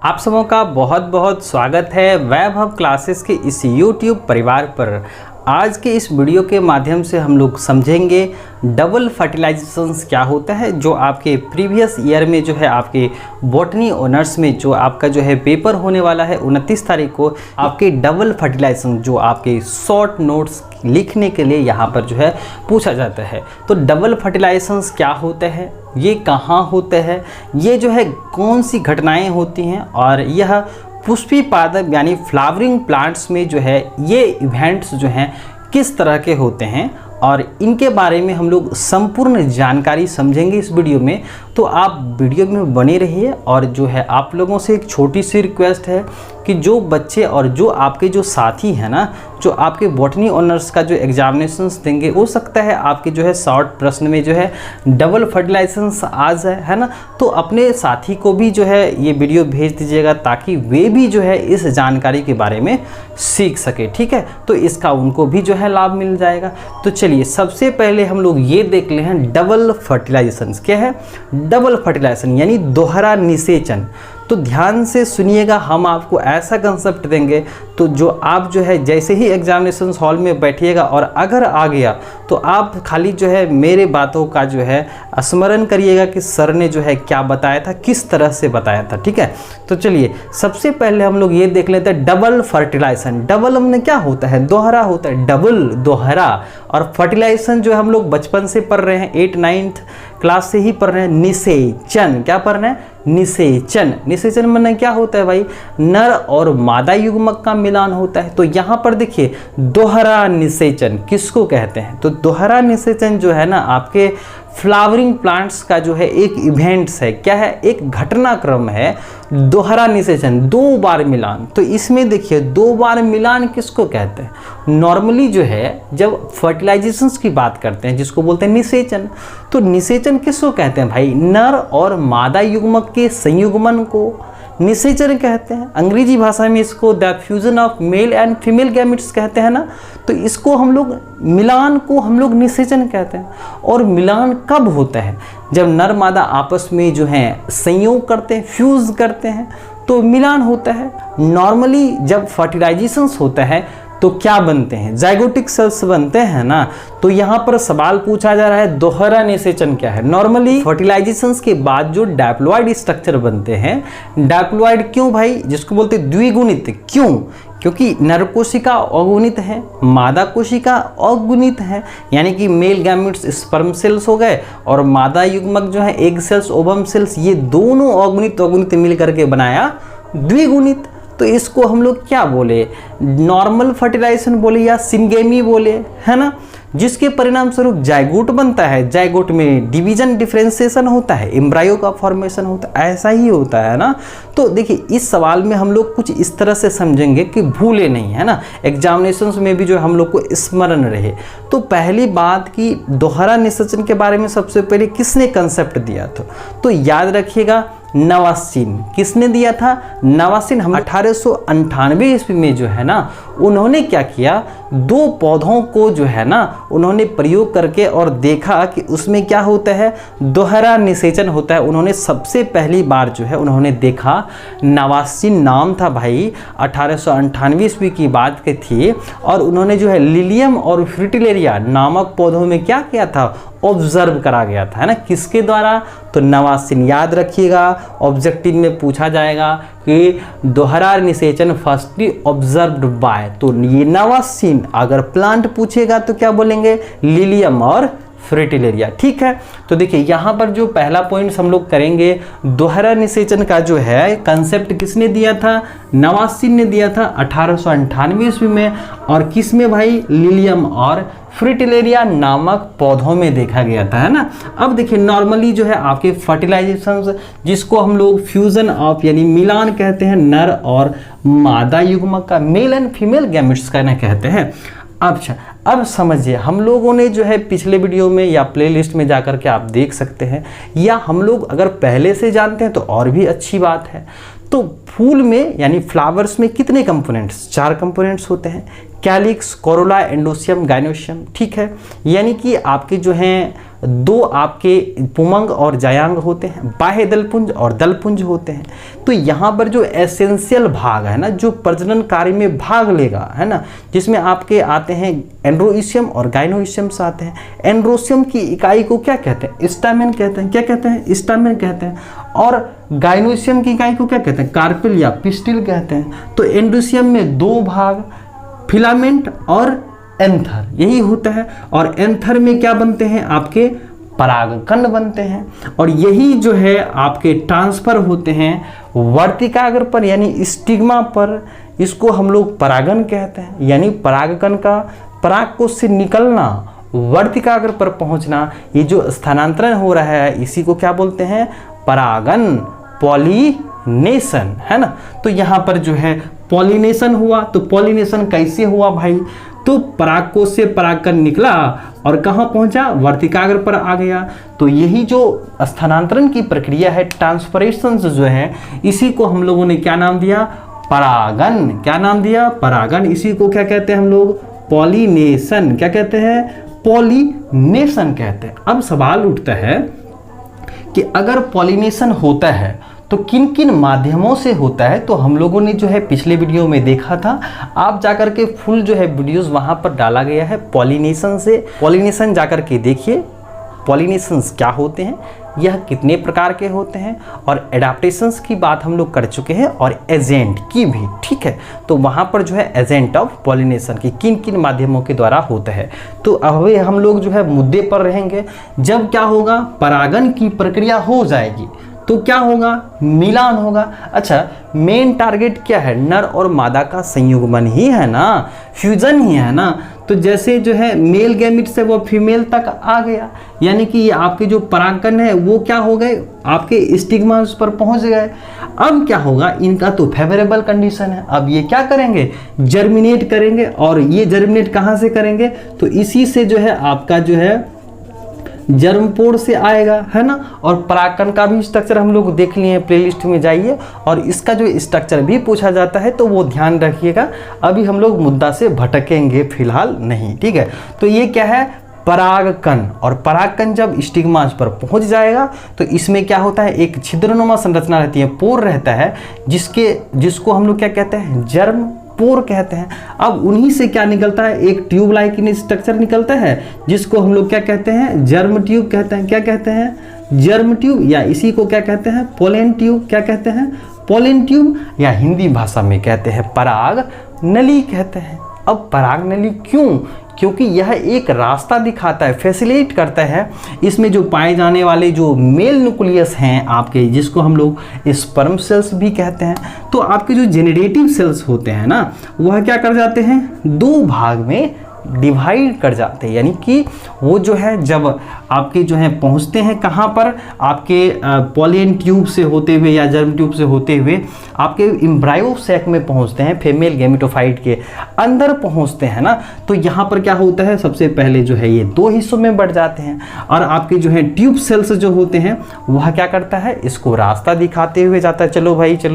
आप सबों का बहुत बहुत स्वागत है वैभव क्लासेस के इस YouTube परिवार पर। आज के इस वीडियो के माध्यम से हम लोग समझेंगे डबल फर्टिलाइजेशंस क्या होता है, जो आपके प्रीवियस ईयर में जो है आपके बॉटनी ऑनर्स में जो आपका जो है पेपर होने वाला है 29 तारीख को, आपके डबल फर्टिलाइजेशन जो आपके शॉर्ट नोट्स लिखने के लिए यहाँ पर जो है पूछा जाता है। तो डबल फर्टिलाइजेशंस क्या होते हैं, ये कहाँ होते हैं, ये जो है कौन सी घटनाएं होती हैं, और यह पुष्पी पादप यानी फ्लावरिंग प्लांट्स में जो है ये इवेंट्स जो हैं किस तरह के होते हैं, और इनके बारे में हम लोग संपूर्ण जानकारी समझेंगे इस वीडियो में। तो आप वीडियो में बने रहिए। और जो है आप लोगों से एक छोटी सी रिक्वेस्ट है कि जो बच्चे और जो आपके जो साथी हैं ना, जो आपके बॉटनी ऑनर्स का जो एग्जामिनेशंस देंगे, हो सकता है आपके जो है शॉर्ट प्रश्न में जो है डबल फर्टिलाइजेशंस आ जाए, है ना। तो अपने साथी को भी जो है ये वीडियो भेज दीजिएगा ताकि वे भी जो है इस जानकारी के बारे में सीख सके, ठीक है। तो इसका उनको भी जो है लाभ मिल जाएगा। तो चलिए सबसे पहले हम लोग ये देख ले हैं डबल फर्टिलाइजेशन क्या है। डबल फर्टिलाइजेशन यानी दोहरा निषेचन। तो ध्यान से सुनिएगा, हम आपको ऐसा कंसेप्ट देंगे तो जो आप जो है जैसे ही एग्जामिनेशन हॉल में बैठिएगा और अगर आ गया तो आप खाली जो है मेरे बातों का जो है स्मरण करिएगा कि सर ने जो है क्या बताया था, किस तरह से बताया था, ठीक है। तो चलिए सबसे पहले हम लोग ये देख लेते हैं डबल फर्टिलाइजेशन। डबल हमने क्या होता है, दोहरा होता है, डबल दोहरा। और फर्टिलाइजेशन जो हम लोग बचपन से पढ़ रहे हैं, 8-9th क्लास से ही पढ़ रहे हैं, निषेचन। क्या पढ़ रहे हैं, निषेचन। निषेचन में क्या होता है भाई, नर और मादा युग्मक का मिलान होता है। तो यहाँ पर देखिए दोहरा निषेचन किसको कहते हैं, तो दोहरा निषेचन जो है ना आपके फ्लावरिंग प्लांट्स का जो है एक इवेंट्स है, क्या है, एक घटनाक्रम है दोहरा निषेचन, दो बार मिलान। तो इसमें देखिए दो बार मिलान किसको कहते हैं। नॉर्मली जो है जब फर्टिलाइजेशंस की बात करते हैं जिसको बोलते हैं निषेचन, तो निषेचन किसको कहते हैं भाई, नर और मादा युग्मक के संयुग्मन को निषेचन कहते हैं। अंग्रेजी भाषा में इसको the fusion of male and female gametes कहते हैं ना। तो इसको हम लोग मिलान को हम लोग निषेचन कहते हैं। और मिलान कब होता है, जब नर मादा आपस में जो है संयोग करते हैं, फ्यूज करते हैं, तो मिलान होता है। नॉर्मली जब फर्टिलाइजेशंस होता है तो क्या बनते हैं, जाइगोटिक सेल्स बनते हैं ना। तो यहाँ पर सवाल पूछा जा रहा है दोहरा निषेचन क्या है। नॉर्मली फर्टिलाइजेशंस के बाद जो डायप्लॉइड स्ट्रक्चर बनते हैं, डायप्लॉइड क्यों भाई, जिसको बोलते हैं द्विगुणित, क्यों, क्योंकि नर कोशिका अगुणित है, मादा कोशिका अगुणित है, यानी कि मेल गैमेट्स स्पर्म सेल्स हो गए और मादा युग्मक जो है एग सेल्स ओवम सेल्स, ये दोनों अगुणित मिल करके बनाया द्विगुणित। तो इसको हम लोग क्या बोले, नॉर्मल फर्टिलाइजेशन बोले या सिंगेमी बोले, है ना। जिसके परिणाम स्वरूप जाइगोट बनता है, जाइगोट में डिवीजन डिफरेंशिएशन होता है, एम्ब्रायो का फॉर्मेशन होता है, ऐसा ही होता है ना। तो देखिए इस सवाल में हम लोग कुछ इस तरह से समझेंगे कि भूले नहीं, है ना, एग्जामिनेशंस में भी जो हम लोग को स्मरण रहे। तो पहली बात कि दोहरा निषेचन के बारे में सबसे पहले किसने कंसेप्ट दिया था, तो याद रखिएगा नवासिन। किसने दिया था, नवासिन। हम 1898 ईस्वी में जो है ना उन्होंने क्या किया, दो पौधों को जो है ना उन्होंने प्रयोग करके और देखा कि उसमें क्या होता है, दोहरा निषेचन होता है। उन्होंने सबसे पहली बार जो है उन्होंने देखा, नवासिन नाम था भाई, 1898 ईस्वी की बात की थी। और उन्होंने जो है लिलियम और फ्रिटिलेरिया नामक पौधों में क्या किया था, ऑब्जर्व करा गया था, है ना, किसके द्वारा, तो नवासिन। याद रखिएगा ऑब्जेक्टिव में पूछा जाएगा कि दोहरा निषेचन फर्स्टली ऑब्जर्व्ड बाय, तो ये नवासिन। अगर प्लांट पूछेगा तो क्या बोलेंगे, लिलियम और फ्रिटिलेरिया, ठीक है। तो देखिए यहाँ पर जो पहला पॉइंट हम लोग करेंगे, दोहरा निषेचन का जो है कंसेप्ट किसने दिया था, नवासिन ने दिया था 1898 ईस्वी में। और किस में भाई, लिलियम और फ्रिटिलेरिया नामक पौधों में देखा गया था, है ना। अब देखिए नॉर्मली जो है आपके फर्टिलाइजेशन जिसको हम लोग फ्यूजन ऑफ यानी मिलान कहते हैं, नर और मादा युग्मक का, मेल एंड फीमेल गैमेट्स का ना कहते हैं। अच्छा अब समझिए, हम लोगों ने जो है पिछले वीडियो में या प्लेलिस्ट में जाकर के आप देख सकते हैं, या हम लोग अगर पहले से जानते हैं तो और भी अच्छी बात है। तो फूल में यानी फ्लावर्स में कितने कंपोनेंट्स, 4 कंपोनेंट्स होते हैं, कैलिक्स, कोरोला, एंडोसियम, गाइनोसियम, ठीक है। यानी कि आपके जो हैं दो आपके पुमंग और जायांग होते हैं, बाह्य दलपुंज और दलपुंज होते हैं। तो यहाँ पर जो एसेंशियल भाग है ना, जो प्रजनन कार्य में भाग लेगा, है ना, जिसमें आपके आते हैं एंड्रोइशियम और गाइनोइशियम्स आते हैं। एंड्रोशियम की इकाई को क्या कहते हैं? स्टैमेन कहते हैं। क्या कहते हैं? स्टैमेन कहते हैं। और गाइनोइशियम की इकाई को क्या कहते हैं? कार्पेल या पिस्टिल कहते हैं। तो एंड्रोशियम में दो भाग, फिलामेंट और एंथर, यही होता है। और एंथर में क्या बनते हैं? आपके परागकण बनते हैं। और यही जो है आपके ट्रांसफर होते हैं वर्तिकाग्र पर यानी स्टिग्मा पर। इसको हम लोग परागन कहते हैं, यानी परागकण का परागकोश से निकलना, वर्तिकाग्र पर पहुंचना, ये जो स्थानांतरण हो रहा है इसी को क्या बोलते हैं? परागन, पॉलिनेशन, है ना। तो यहाँ पर जो है पॉलिनेशन हुआ। तो पॉलिनेशन कैसे हुआ भाई? तो परागकोश से परागकण निकला और कहाँ पहुंचा? वर्तिकाग्र पर आ गया। तो यही जो स्थानांतरण की प्रक्रिया है, ट्रांसफरेशन जो है, इसी को हम लोगों ने क्या नाम दिया? परागन। क्या नाम दिया? परागन। इसी को क्या कहते हैं हम लोग? पॉलिनेशन। क्या कहते हैं? पॉलिनेशन कहते हैं। अब सवाल उठता है कि अगर पॉलिनेशन होता है तो किन किन माध्यमों से होता है? तो हम लोगों ने जो है पिछले वीडियो में देखा था, आप जाकर के फुल जो है वीडियोस वहां पर डाला गया है पॉलिनेशन से। पॉलिनेशन जाकर के देखिए, पॉलिनेशंस क्या होते हैं, यह कितने प्रकार के होते हैं, और एडाप्टेशंस की बात हम लोग कर चुके हैं और एजेंट की भी, ठीक है। तो वहाँ पर जो है एजेंट ऑफ पॉलिनेशन की किन किन माध्यमों के द्वारा होता है। तो अब हम लोग जो है मुद्दे पर रहेंगे। जब क्या होगा? परागन की प्रक्रिया हो जाएगी तो क्या होगा? मिलान होगा। अच्छा, मेन टारगेट क्या है? नर और मादा का संयुग्मन ही है ना, फ्यूजन ही है ना। तो जैसे जो है मेल गैमिट से वो फीमेल तक आ गया, यानी कि ये आपके जो परागकण है वो क्या हो गए? आपके स्टिग्मा पर पहुंच गए। अब क्या होगा? इनका तो फेवरेबल कंडीशन है। अब ये क्या करेंगे? जर्मिनेट करेंगे। और ये जर्मिनेट कहाँ से करेंगे? तो इसी से जो है आपका जो है जर्मपोर से आएगा, है ना। और परागकण का भी स्ट्रक्चर हम लोग देख लिए हैं, प्लेलिस्ट में जाइए, और इसका जो स्ट्रक्चर भी पूछा जाता है तो वो ध्यान रखिएगा। अभी हम लोग मुद्दा से भटकेंगे फिलहाल नहीं, ठीक है। तो ये क्या है? परागकण। और परागकण जब स्टिग्मास पर पहुंच जाएगा तो इसमें क्या होता है? एक छिद्रनुमा संरचना रहती है, पोर रहता है, जिसको हम लोग क्या कहते हैं? जर्म पोर कहते हैं। अब उन्हीं से क्या निकलता है? एक ट्यूब लाइक स्ट्रक्चर निकलता है, जिसको हम लोग क्या कहते हैं? जर्म ट्यूब कहते हैं। क्या कहते हैं? जर्म ट्यूब, या इसी को क्या कहते हैं? Pollen tube. क्या कहते हैं? पोलन ट्यूब, या हिंदी भाषा में कहते हैं पराग नली कहते हैं। अब पराग नली क्यों? क्योंकि यह एक रास्ता दिखाता है, फैसिलिटेट करता है। इसमें जो पाए जाने वाले जो मेल न्यूक्लियस हैं आपके, जिसको हम लोग स्पर्म सेल्स भी कहते हैं, तो आपके जो जेनरेटिव सेल्स होते हैं ना, वह क्या कर जाते हैं? दो भाग में डिवाइड कर जाते हैं। यानी कि वो जो है जब आपके जो है पहुंचते हैं कहाँ पर? आपके पोलन ट्यूब से होते हुए या जर्म ट्यूब से होते हुए आपके एम्ब्रायो सैक में पहुंचते हैं, फीमेल गैमेटोफाइट के अंदर पहुंचते हैं ना। तो यहाँ पर क्या होता है? सबसे पहले जो है ये दो हिस्सों में बढ़ जाते हैं, और आपके जो है ट्यूब सेल्स जो होते हैं वह क्या करता है? इसको रास्ता दिखाते हुए जाता है, चलो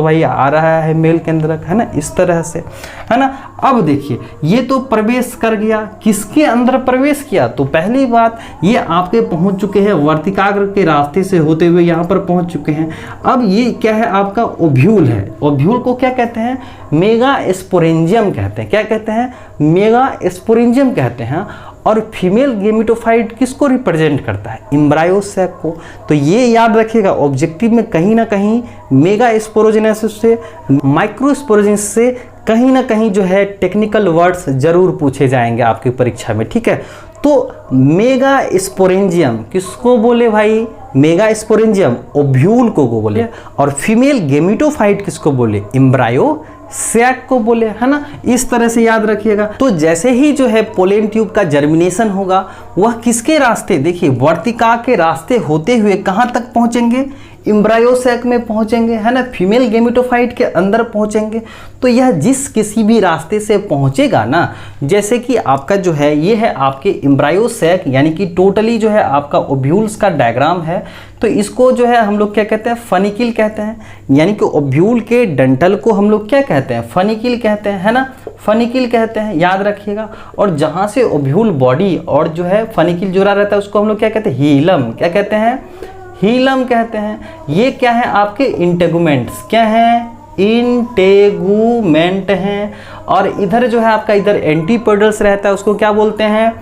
भाई आ रहा है मेल के अंदर, है ना, इस तरह से, है ना। अब देखिए, ये तो प्रवेश कर गया, किसके अंदर प्रवेश किया? तो पहली बात, ये आपके पहुंच चुके हैं वर्तिकाग्र के रास्ते से होते हुए यहाँ पर पहुंच चुके हैं। अब ये क्या है? आपका ओव्यूल है। ओव्यूल को क्या कहते हैं? मेगा स्पोरेंजियम कहते हैं। क्या कहते हैं? मेगा स्पोरेंजियम कहते हैं। और फीमेल गेमेटोफाइट किसको रिप्रेजेंट करता है? एम्ब्रायो सैक को। तो ये याद रखिएगा, ऑब्जेक्टिव में कहीं ना कहीं मेगा स्पोरोजेनेसिस से, माइक्रो स्पोरोजेनेसिस से कहीं ना कहीं जो है टेक्निकल वर्ड्स जरूर पूछे जाएंगे आपकी परीक्षा में, ठीक है। तो मेगा स्पोरेंजियम किसको बोले भाई? मेगा स्पोरेंजियम ओव्यूल को बोले। और फीमेल गेमेटोफाइट किसको बोले? एम्ब्रायो सैक को बोले, है ना। इस तरह से याद रखिएगा। तो जैसे ही जो है पोलन ट्यूब का जर्मिनेशन होगा, वह किसके रास्ते? देखिए, वर्तिका के रास्ते होते हुए कहाँ तक पहुंचेंगे? एम्ब्रायो सैक में पहुंचेंगे, है ना, फीमेल गेमेटोफाइट के अंदर पहुंचेंगे। तो यह जिस किसी भी रास्ते से पहुंचेगा ना, जैसे कि आपका जो है ये है आपके एम्ब्रायो सैक, यानी कि टोटली जो है आपका ओव्यूल्स का डायग्राम है। तो इसको जो है हम लोग क्या कहते हैं? फनिकिल कहते हैं। यानी कि ओव्यूल के डंठल को हम लोग क्या कहते हैं? फनिकिल कहते हैं, है ना। फनिकिल कहते हैं, याद रखिएगा। और जहाँ से ओव्यूल बॉडी और जो है फनिकिल जुड़ा रहता है उसको हम लोग क्या कहते हैं, हीलम। क्या कहते हैं, हीलम कहते हैं। ये क्या है आपके इंटेगुमेंट्स, क्या है, इंटेगुमेंट हैं। और इधर जो है आपका इधर एंटीपोडल्स रहता है, उसको क्या बोलते हैं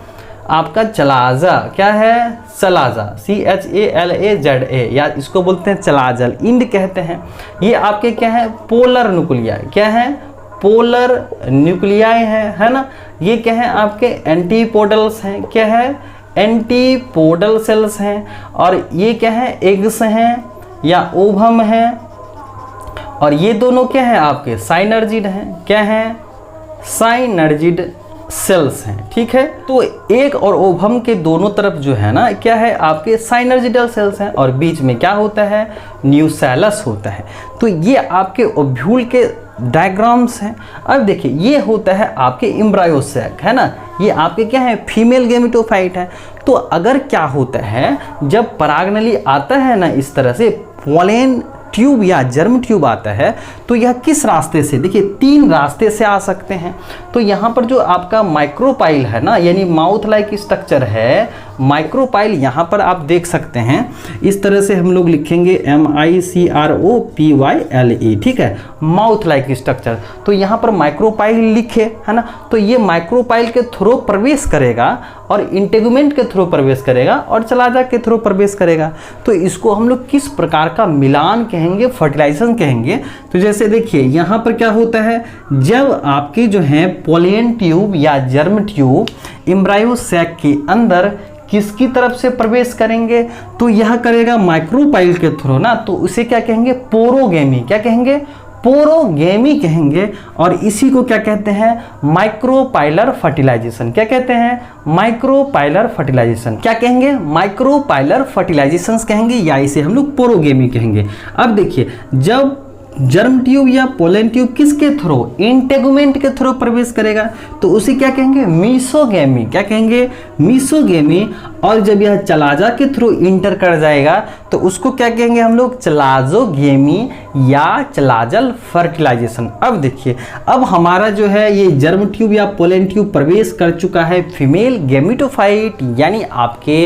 आपका चलाजा। क्या है, चलाजा, CHALAZA, या इसको बोलते हैं चलाजल, इंड कहते हैं। ये आपके क्या है, पोलर न्यूक्लियाई, क्या है, पोलर न्यूक्लियाई है ना। ये क्या है आपके एंटीपोडल्स हैं, क्या है, एंटीपोडल सेल्स हैं। और ये क्या है, एग्स हैं या ओवम हैं। और ये दोनों क्या है आपके साइनर्जिड हैं, क्या है, साइनर्जिड सेल्स हैं, ठीक है। तो एक और ओवम के दोनों तरफ जो है ना क्या है आपके साइनर्जिडल सेल्स हैं, और बीच में क्या होता है, न्यूसेलस होता है। तो ये आपके ओव्यूल के डायग्राम्स हैं। अब देखिए ये होता है आपके एम्ब्रायोसैक, है ना, ये आपके क्या है, फीमेल गेमेटोफाइट है। तो अगर क्या होता है, जब परागनली आता है ना इस तरह से, पोलन ट्यूब या जर्म ट्यूब आता है, तो यह किस रास्ते से, देखिए 3 रास्ते से आ सकते हैं। तो यहाँ पर जो आपका माइक्रोपाइल है ना, यानी माउथ लाइक स्ट्रक्चर है, माइक्रोपाइल यहाँ पर आप देख सकते हैं। इस तरह से हम लोग लिखेंगे MICROPYLE, ठीक है, माउथ लाइक स्ट्रक्चर। तो यहाँ पर माइक्रोपाइल लिखे, है ना। तो ये माइक्रोपाइल के थ्रू प्रवेश करेगा और इंटेगुमेंट के थ्रू प्रवेश करेगा और चलाजा के थ्रू प्रवेश करेगा। तो इसको हम लोग किस प्रकार का मिलान कहेंगे, फर्टिलाइजेशन कहेंगे। तो जैसे देखिए यहाँ पर क्या होता है, जब आपकी जो है पोलन ट्यूब या जर्म ट्यूब एम्ब्रायोसैक के अंदर किसकी तरफ से प्रवेश करेंगे, तो यह करेगा माइक्रोपाइल के थ्रू ना, तो उसे क्या कहेंगे, पोरोगेमी। क्या कहेंगे, पोरोगेमी कहेंगे। और इसी को क्या कहते हैं, माइक्रोपाइलर फर्टिलाइजेशन। क्या कहते हैं, माइक्रोपाइलर फर्टिलाइजेशन। क्या कहेंगे, माइक्रोपाइलर फर्टिलाइजेशन कहेंगे, या इसे हम लोग पोरोगेमी कहेंगे। अब देखिए जब जर्म ट्यूब या पोलन ट्यूब किसके थ्रू, इंटेगुमेंट के थ्रू प्रवेश करेगा, तो उसे क्या कहेंगे, मीसोगेमी। क्या कहेंगे, मीसोगेमी। और जब यह चलाजा के थ्रू इंटर कर जाएगा तो उसको क्या कहेंगे हम लोग, चलाजोगेमी या चलाजल फर्टिलाइजेशन। अब देखिए अब हमारा जो है ये जर्म ट्यूब या पोलन ट्यूब प्रवेश कर चुका है फीमेल गेमेटोफाइट यानी आपके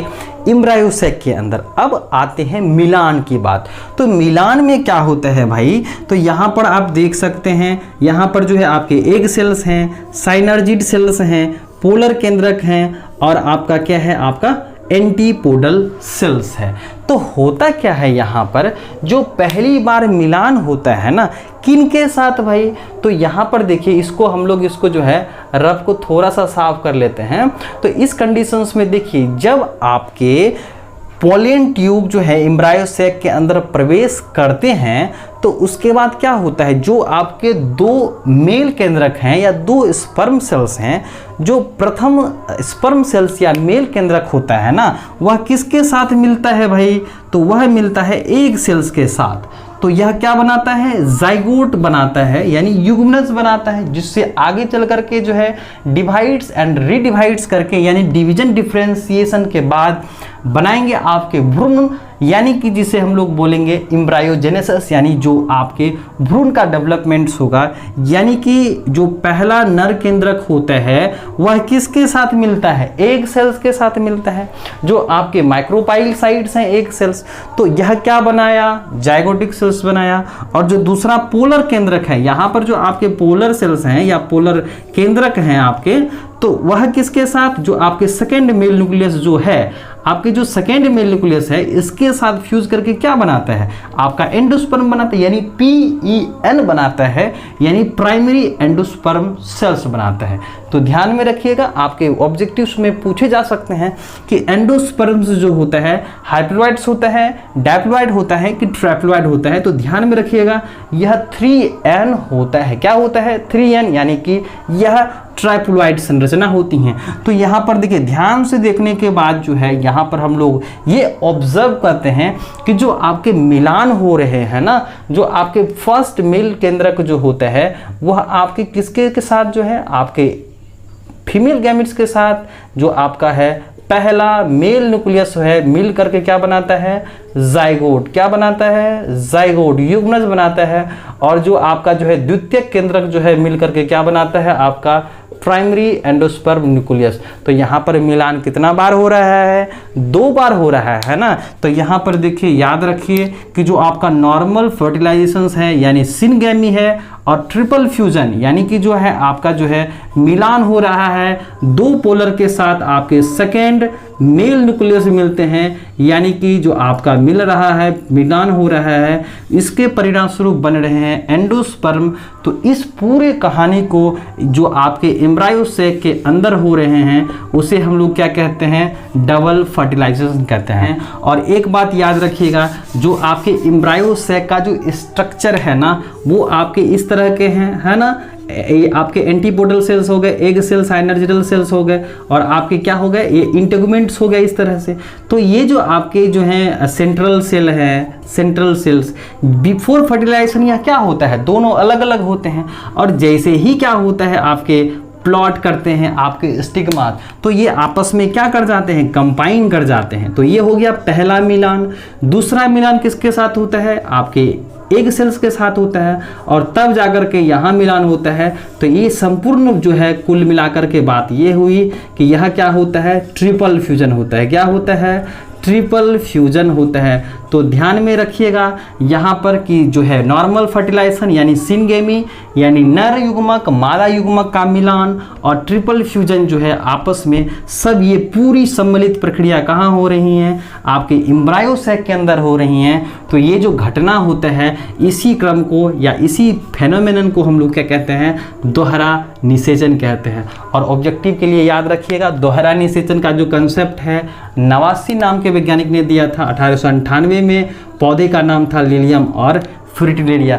एम्ब्रायोसैक के अंदर। अब आते हैं मिलान की बात। तो मिलान में क्या होता है भाई, तो यहाँ पर आप देख सकते हैं, यहाँ पर जो है आपके एग सेल्स हैं, साइनर्जिड सेल्स हैं, पोलर केंद्रक हैं, और आपका क्या है, आपका एंटीपोडल सेल्स है। तो होता क्या है यहाँ पर, जो पहली बार मिलान होता है ना, किन के साथ भाई, तो यहाँ पर देखिए इसको हम लोग इसको जो है रफ को थोड़ा सा साफ कर लेते हैं। तो इस कंडीशंस में देखिए जब आपके पोलन ट्यूब जो है एम्ब्रायोसैक के अंदर प्रवेश करते हैं तो उसके बाद क्या होता है, जो आपके 2 मेल केंद्रक हैं या 2 स्पर्म सेल्स हैं, जो प्रथम स्पर्म सेल्स या मेल केंद्रक होता है ना, वह किसके साथ मिलता है भाई, तो वह मिलता है एग सेल्स के साथ। तो यह क्या बनाता है, जाइगोट बनाता है, यानी युग्मनज बनाता है, जिससे आगे चल करके जो है डिवाइड्स एंड रीडिवाइड्स करके, यानी डिवीजन डिफ्रेंसिएशन के बाद बनाएंगे आपके भ्रूण, यानी कि जिसे हम लोग बोलेंगे एम्ब्रायोजेनेसिस, यानी जो आपके भ्रूण का डेवलपमेंट होगा। यानी कि जो पहला नर केंद्रक होता है वह किसके साथ मिलता है, एग सेल्स के साथ मिलता है, जो आपके माइक्रोपाइल साइड्स हैं एग सेल्स। तो यह क्या बनाया, जाइगोटिक सेल्स बनाया। और जो दूसरा पोलर केंद्रक है, यहाँ पर जो आपके पोलर सेल्स हैं या पोलर केंद्रक हैं आपके, तो वह किसके साथ, जो आपके सेकेंड मेल न्यूक्लियस जो है, आपके जो सेकेंड मेल न्यूक्लियस है इसके साथ फ्यूज करके क्या बनाता है, आपका एंडोस्पर्म बनाता है, यानी PEN बनाता है, यानी प्राइमरी एंडोस्पर्म सेल्स बनाता है। तो ध्यान में रखिएगा, आपके ऑब्जेक्टिव्स में पूछे जा सकते हैं कि एंडोस्पर्म्स जो होता है हाइप्लॉइड्स होता है, डायप्लॉइड होता है कि ट्रैप्लॉइड होता है। तो ध्यान में रखिएगा यह 3N होता है। क्या होता है, 3N, यानी कि यह ट्राइप्लॉइड संरचना होती हैं। तो यहाँ पर देखिए ध्यान से देखने के बाद जो है यहाँ पर हम लोग ये ऑब्जर्व करते हैं कि जो आपके मिलान हो रहे हैं ना, जो आपके फर्स्ट मेल केंद्रक जो होता है वह आपके किसके के साथ जो है, आपके फीमेल गैमेट्स के साथ, जो आपका है पहला मेल न्यूक्लियस है मिल करके क्या बनाता है, जाइगोट। क्या बनाता है, जाइगोट, युग्मनज बनाता है। और जो आपका जो है द्वितीयक केंद्रक जो है मिल करके क्या बनाता है, आपका प्राइमरी एंडोस्पर्म न्यूक्लियस। तो यहाँ पर मिलान कितना बार हो रहा है, 2 बार हो रहा है ना। तो यहाँ पर देखिए, याद रखिए कि जो आपका नॉर्मल फर्टिलाइजेशन है यानी सिनगैमी है, और ट्रिपल फ्यूजन यानी कि जो है आपका जो है मिलान हो रहा है 2 पोलर के साथ, आपके सेकेंड मेल न्यूक्लियस मिलते हैं, यानी कि जो आपका मिल रहा है, मिलान हो रहा है, इसके परिणाम स्वरूप बन रहे हैं एंडोस्पर्म। तो इस पूरे कहानी को जो आपके एम्ब्रायो सैक के अंदर हो रहे हैं उसे हम लोग क्या कहते हैं, डबल फर्टिलाइजेशन कहते हैं। और एक बात याद रखिएगा, जो आपके एम्ब्रायो सैक का जो स्ट्रक्चर है ना, वो आपके इस तरह के हैं, है ना। ये आपके एंटीपोडल सेल्स हो गए, एग सेल्स, साइनर्जिडल सेल्स हो गए, और आपके क्या हो गए, ये इंटेगुमेंट्स हो गए इस तरह से। तो ये जो आपके जो हैं सेंट्रल सेल है, सेंट्रल सेल्स बिफोर फर्टिलाइजेशन या क्या होता है, दोनों अलग अलग होते हैं। और जैसे ही क्या होता है, आपके प्लॉट करते हैं आपके स्टिग्मा, तो ये आपस में क्या कर जाते हैं, कंबाइन कर जाते हैं। तो ये हो गया पहला मिलान। दूसरा मिलान किसके साथ होता है, आपके एग सेल्स के साथ होता है, और तब जाकर के यहाँ मिलान होता है। तो ये संपूर्ण जो है कुल मिलाकर के बात ये हुई कि यह क्या होता है, ट्रिपल फ्यूजन होता है। क्या होता है, ट्रिपल फ्यूजन होता है। तो ध्यान में रखिएगा यहाँ पर कि जो है नॉर्मल फर्टिलाइजेशन यानी सिनगेमी यानी नर युग्मक मादा युग्मक का मिलान, और ट्रिपल फ्यूजन जो है आपस में सब ये पूरी सम्मिलित प्रक्रिया कहाँ हो रही हैं, आपके एम्ब्रायो सैक के अंदर हो रही हैं। तो ये जो घटना होता है, इसी क्रम को या इसी फेनोमेनन को हम लोग क्या कहते हैं, दोहरा निषेचन कहते हैं। और ऑब्जेक्टिव के लिए याद रखिएगा, दोहरा निषेचन का जो कंसेप्ट है नवासी नाम के वैज्ञानिक ने दिया था 1898 में। पौधे का नाम था लिलियम और फ्रिटिलेरिया।